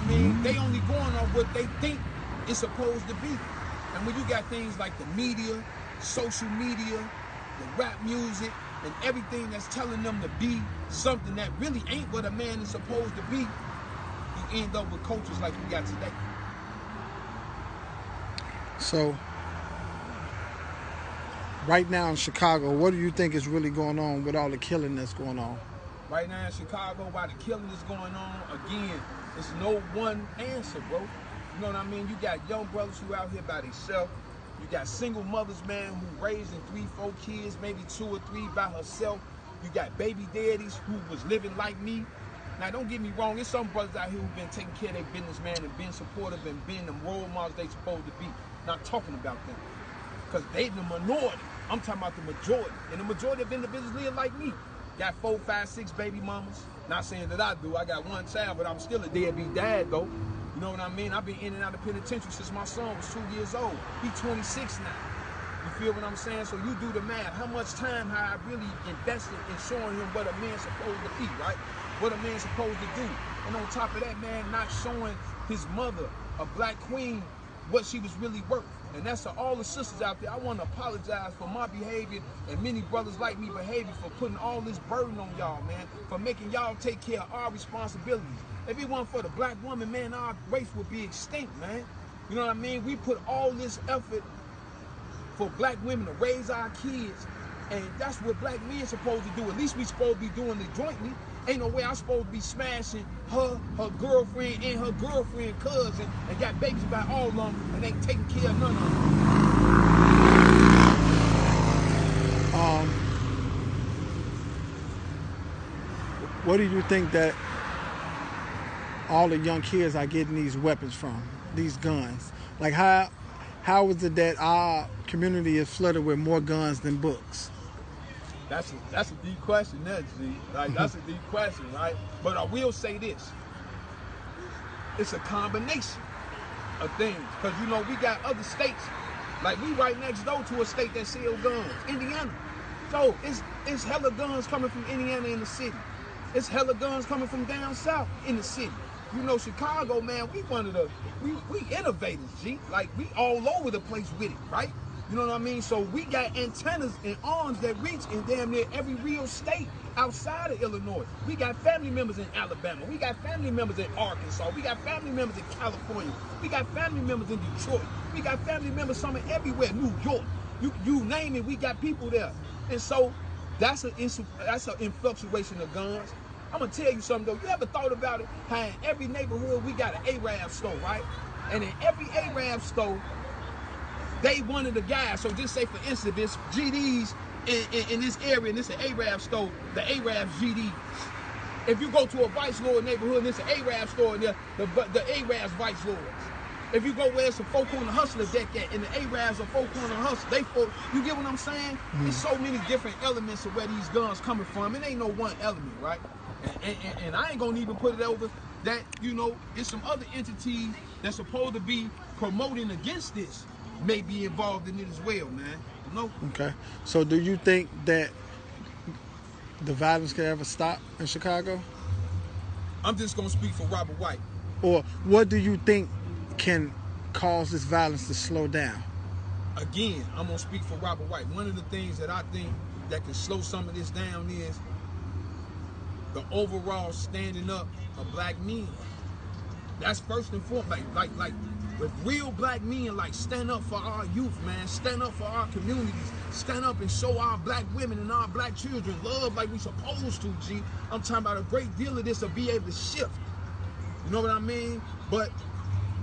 I mean? They only going on what they think it's supposed to be. And when you got things like the media, social media, the rap music, and everything that's telling them to be something that really ain't what a man is supposed to be, you end up with cultures like we got today. So, right now in Chicago, what do you think is really going on with all the killing that's going on? Right now in Chicago, while the killing is going on, again, it's no one answer, bro. You know what I mean? You got young brothers who out here by themselves. You got single mothers, man, who raising 3, 4 kids, maybe 2 or 3 by herself. You got baby daddies who was living like me. Now, don't get me wrong. There's some brothers out here who've been taking care of their business, man, and been supportive and been the role models they supposed to be. Not talking about them, because they the minority. I'm talking about the majority. And the majority of individuals live like me. Got 4, 5, 6 baby mamas. Not saying that I do. I got 1 child, but I'm still a deadbeat dad, though. You know what I mean? I've been in and out of penitentiary since my son was 2 years old. He's 26 now. You feel what I'm saying? So you do the math. How much time have I really invested in showing him what a man's supposed to be, right? What a man's supposed to do. And on top of that, man, not showing his mother, a black queen, what she was really worth. And that's to all the sisters out there. I want to apologize for my behavior and many brothers like me behavior for putting all this burden on y'all, man, for making y'all take care of our responsibilities. If it wasn't for the black woman, man, our race would be extinct, man. You know what I mean? We put all this effort for black women to raise our kids, and that's what black men supposed to do. At least we supposed to be doing it jointly. Ain't no way I'm supposed to be smashing her girlfriend, and her girlfriend cousin, and got babies by all of them, and ain't taking care of none of them. Where do you think that all the young kids are getting these weapons from, these guns? Like, how is it that our community is flooded with more guns than books? That's a deep question, that G. Like, that's a deep question, right? But I will say this: it's a combination of things, because you know we got other states, like we right next door to a state that sell guns, Indiana. So it's hella guns coming from Indiana in the city. It's hella guns coming from down south in the city. You know, Chicago, man, we one of the we innovators, G. Like, we all over the place with it, right? You know what I mean? So we got antennas and arms that reach in damn near every real state outside of Illinois. We got family members in Alabama. We got family members in Arkansas. We got family members in California. We got family members in Detroit. We got family members somewhere everywhere, New York. You name it, we got people there. And so that's an influctuation of guns. I'm gonna tell you something though. You ever thought about it? How in every neighborhood we got an Arab store, right? And in every Arab store, they one of the guys. So just say, for instance, this GDs in this area, and this is an Arab store, the Arab GD. If you go to a Vice Lord neighborhood, and it's an Arab store, and the Arabs Vice Lords. If you go where it's a folk on the hustler deck at, and the Arabs are folk on the hustle, you get what I'm saying? There's so many different elements of where these guns coming from. It ain't no one element, right? And I ain't gonna even put it over that, you know, it's some other entities that's supposed to be promoting against this may be involved in it as well, man. You know? Okay. So do you think that the violence could ever stop in Chicago? I'm just gonna speak for Robert White. Or what do you think can cause this violence to slow down? Again, I'm gonna speak for Robert White. One of the things that I think that can slow some of this down is the overall standing up of black men. That's first and foremost. Like with real black men, like, stand up for our youth, man. Stand up for our communities. Stand up and show our black women and our black children love like we supposed to, G. I'm talking about a great deal of this will be able to shift. You know what I mean? But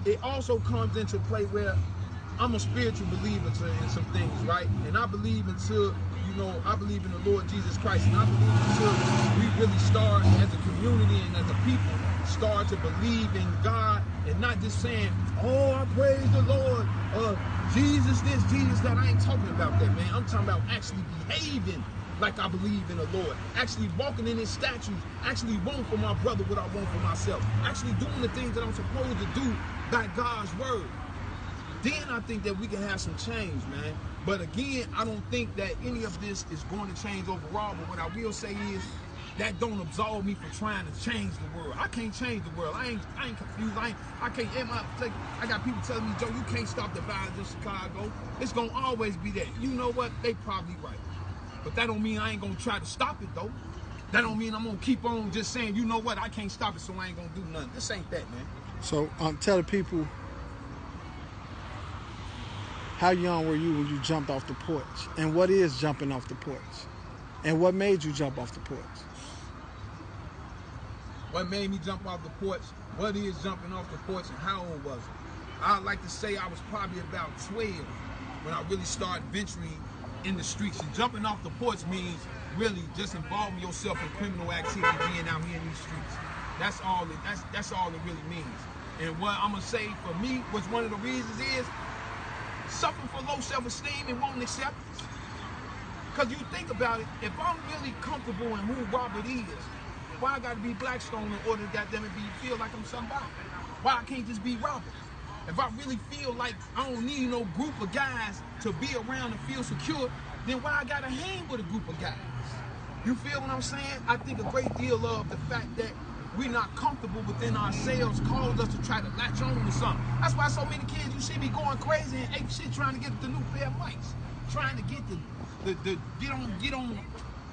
it also comes into play where I'm a spiritual believer in some things, right? And I believe until, you know, I believe in the Lord Jesus Christ. And I believe until we really start as a community and as a people, start to believe in God and not just saying, oh, I praise the Lord, Jesus this, Jesus that. I ain't talking about that, man. I'm talking about actually behaving like I believe in the Lord, actually walking in his statutes, actually wanting for my brother what I want for myself, actually doing the things that I'm supposed to do by God's word. Then I think that we can have some change, man. But again, I don't think that any of this is going to change overall. But what I will say is, that don't absolve me from trying to change the world. I can't change the world. I ain't confused. I can't. I got people telling me, Joe, you can't stop the violence in Chicago. It's gonna always be that. You know what? They probably right. But that don't mean I ain't gonna try to stop it though. That don't mean I'm gonna keep on just saying, you know what? I can't stop it, so I ain't gonna do nothing. This ain't that, man. So tell the people, how young were you when you jumped off the porch? And what is jumping off the porch? And what made you jump off the porch? What made me jump off the porch? What is jumping off the porch, and how old was it? I'd like to say I was probably about 12 when I really started venturing in the streets. And jumping off the porch means really just involving yourself in criminal activity, being out here in these streets. That's all it really means. And what I'm gonna say for me, was one of the reasons is suffering from low self-esteem and wanting acceptance. Because you think about it, if I'm really comfortable in who Robert is, why I gotta be Blackstone in order to goddamn it feel like I'm somebody? Why I can't just be Robert? If I really feel like I don't need no group of guys to be around and feel secure, then why I gotta hang with a group of guys? You feel what I'm saying? I think a great deal of the fact that we're not comfortable within ourselves causes us to try to latch on to something. That's why so many kids, you see me going crazy and ape shit trying to get the new pair of mics. Trying to get get on,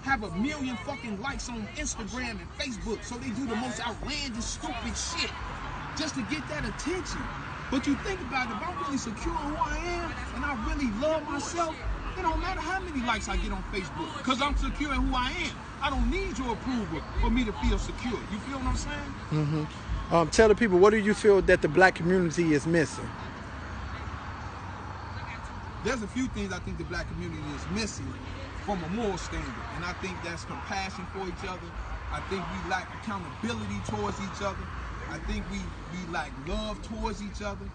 have 1 million fucking likes on Instagram and Facebook, so they do the most outlandish, stupid shit just to get that attention. But you think about it, if I'm really secure in who I am and I really love myself, it don't matter how many likes I get on Facebook, because I'm secure in who I am. I don't need your approval for me to feel secure. You feel what I'm saying? Mm-hmm. Tell the people, what do you feel that the black community is missing? There's a few things I think the black community is missing from a moral standard, and I think that's compassion for each other. I think we lack accountability towards each other. I think we lack love towards each other.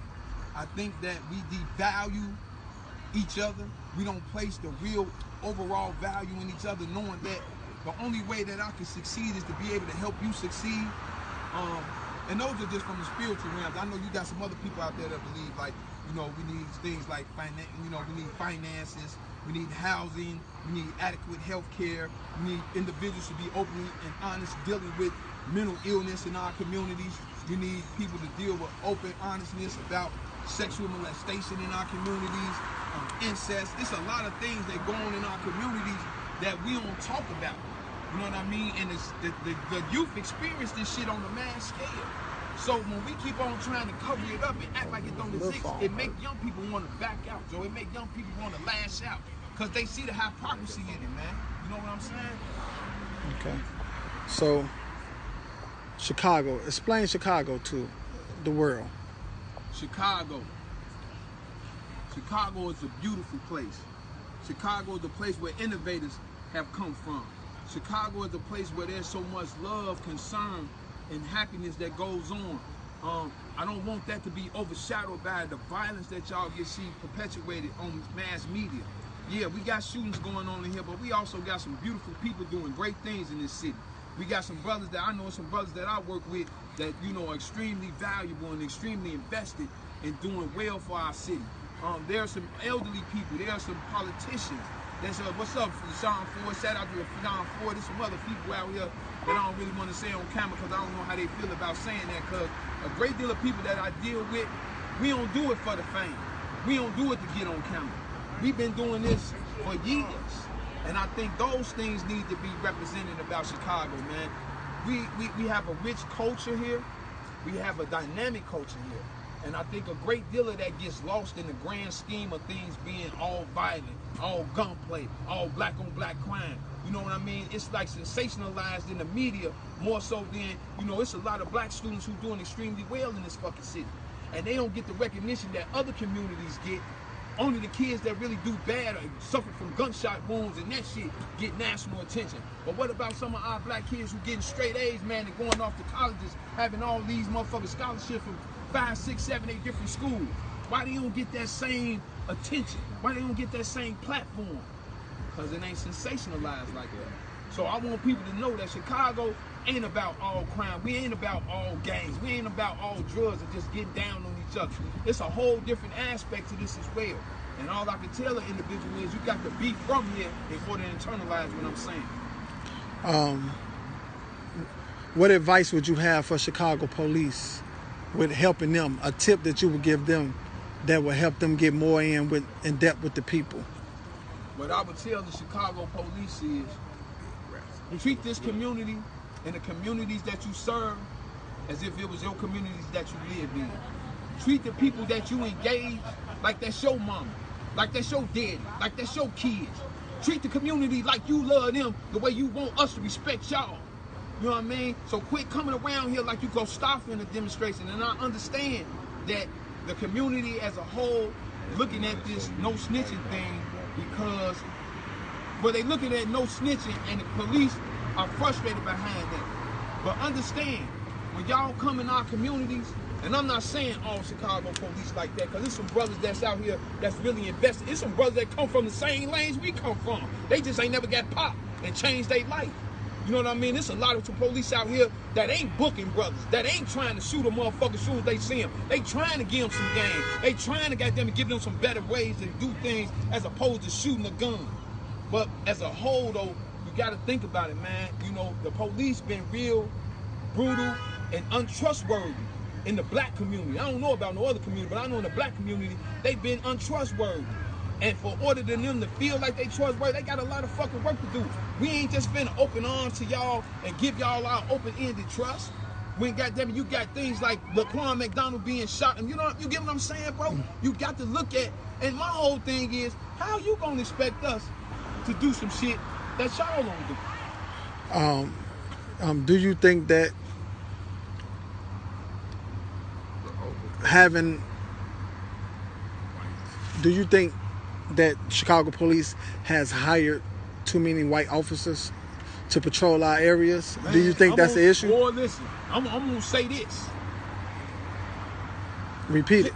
I think that we devalue each other. We don't place the real overall value in each other, knowing that the only way that I can succeed is to be able to help you succeed. And those are just from the spiritual realms. I know you got some other people out there that believe, like, you know, we need things like we need finances, we need housing, we need adequate health care, we need individuals to be open and honest dealing with mental illness in our communities. We need people to deal with open honestness about sexual molestation in our communities, incest. It's a lot of things that go on in our communities that we don't talk about. You know what I mean? And it's, the youth experience this shit on a mass scale. So when we keep on trying to cover it up and act like it don't exist, it make young people want to back out, Joe. It make young people want to lash out because they see the hypocrisy in it, man. You know what I'm saying? Okay. So, Chicago. Explain Chicago to the world. Chicago is a beautiful place. Chicago is the place where innovators have come from. Chicago is the place where there's so much love, concern, and happiness that goes on. I don't want that to be overshadowed by the violence that y'all get see perpetuated on mass media. Yeah, we got shootings going on in here, but we also got some beautiful people doing great things in this city. We got some brothers that I know, some brothers that I work with that, you know, are extremely valuable and extremely invested in doing well for our city. There are some elderly people, there are some politicians. That's what's up, Sean Ford? Shout out to Sean Ford. There's some other people out here that I don't really want to say on camera because I don't know how they feel about saying that. Because a great deal of people that I deal with, we don't do it for the fame. We don't do it to get on camera. We've been doing this for years. And I think those things need to be represented about Chicago, man. We have a rich culture here. We have a dynamic culture here. And I think a great deal of that gets lost in the grand scheme of things being all violent, all gunplay, all black on black crime. You know what I mean? It's like sensationalized in the media more so than, you know, it's a lot of black students who doing extremely well in this fucking city. And they don't get the recognition that other communities get. Only the kids that really do bad or suffer from gunshot wounds and that shit get national attention. But what about some of our black kids who getting straight A's, man, and going off to colleges, having all these motherfucking scholarships from 5, 6, 7, 8 different schools? Why they don't get that same attention? Why they don't get that same platform? Because it ain't sensationalized like that. So I want people to know that Chicago ain't about all crime. We ain't about all gangs. We ain't about all drugs and just getting down on each other. It's a whole different aspect to this as well. And all I can tell an individual is you got to be from here in order to internalize what I'm saying. what advice would you have for Chicago police with helping them? A tip that you would give them that would help them get more in depth with the people? What I would tell the Chicago police is, you treat this community and the communities that you serve as if it was your communities that you live in. Treat the people that you engage like that's your mama, like that's your daddy, like that's your kids. Treat the community like you love them the way you want us to respect y'all. You know what I mean? So quit coming around here like you go stop in a demonstration. And I understand that the community as a whole looking at this no snitching thing because, well, they looking at no snitching and the police are frustrated behind that. But understand, when y'all come in our communities, and I'm not saying all Chicago police like that, because there's some brothers that's out here that's really invested. It's some brothers that come from the same lanes we come from. They just ain't never got popped and changed their life. You know what I mean? There's a lot of police out here that ain't booking brothers, that ain't trying to shoot a motherfucker as soon as they see him. They trying to give them some game. They trying to get them to give them some better ways to do things as opposed to shooting a gun. But as a whole, though, you got to think about it, man. You know, the police been real brutal and untrustworthy in the black community. I don't know about no other community, but I know in the black community, they've been untrustworthy. And for order to them to feel like they trustworthy, they got a lot of fucking work to do. We ain't just been open arms to y'all and give y'all our open-ended trust. When goddamn you got things like Laquan McDonald being shot, and you get what I'm saying, bro? You got to look at, and my whole thing is, how you gonna expect us to do some shit that y'all don't do? Do you think that do you think that Chicago police has hired too many white officers to patrol our areas? Man, do you think that's the issue? Boy, listen, I'm going to say this. Repeat it.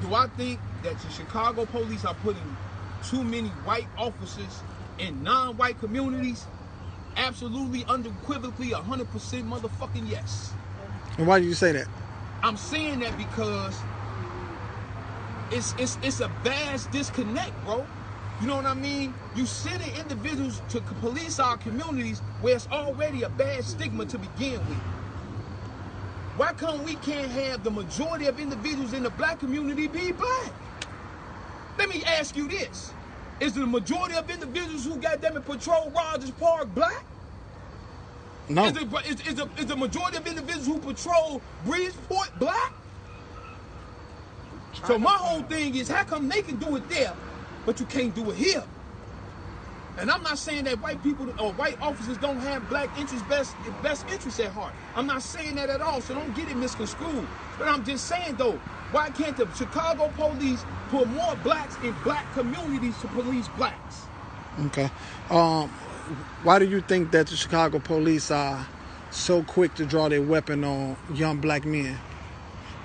Do I think that the Chicago police are putting too many white officers in non-white communities? Absolutely, unequivocally, 100% motherfucking yes. And why do you say that? I'm saying that because it's a vast disconnect, bro. You know what I mean? You sending individuals to police our communities where it's already a bad stigma to begin with. Why come we can't have the majority of individuals in the black community be black? Let me ask you this. Is the majority of individuals who got them in patrol Rogers Park black? No. Is the majority of individuals who patrol Bridgeport black? So my whole thing is, how come they can do it there, but you can't do it here? And I'm not saying that white people or white officers don't have black interests, best interests at heart. I'm not saying that at all, so don't get it misconstrued. But I'm just saying, though, why can't the Chicago police put more blacks in black communities to police blacks? Okay. Why do you think that the Chicago police are so quick to draw their weapon on young black men?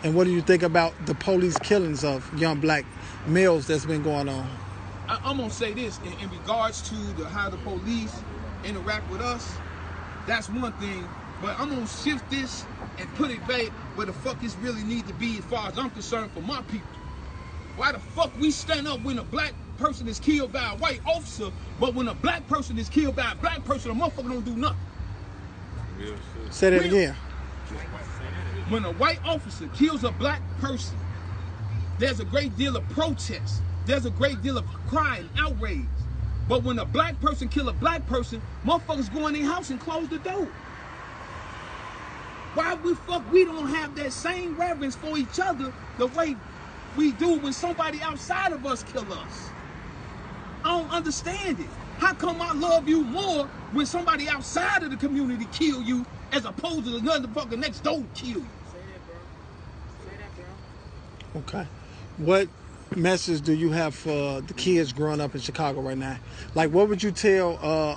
And what do you think about the police killings of young black males that's been going on? I'm going to say this in regards to how the police interact with us. That's one thing. But I'm going to shift this and put it back where the fuck it really need to be as far as I'm concerned for my people. Why the fuck we stand up when a black person is killed by a white officer, but when a black person is killed by a black person, a motherfucker don't do nothing? Say that again. When a white officer kills a black person, there's a great deal of protest. There's a great deal of cry and outrage. But when a black person kill a black person, motherfuckers go in their house and close the door. Why we don't have that same reverence for each other the way we do when somebody outside of us kill us? I don't understand it. How come I love you more when somebody outside of the community kill you as opposed to another fucker next door kill you? Say that, bro. Say that, bro. Okay. What message do you have for the kids growing up in Chicago right now? Like, what would you tell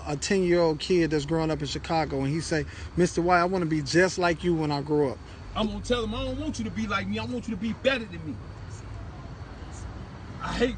a 10-year-old kid that's growing up in Chicago and he say, Mr. White, I want to be just like you when I grow up? I'm going to tell him, I don't want you to be like me. I want you to be better than me. I hate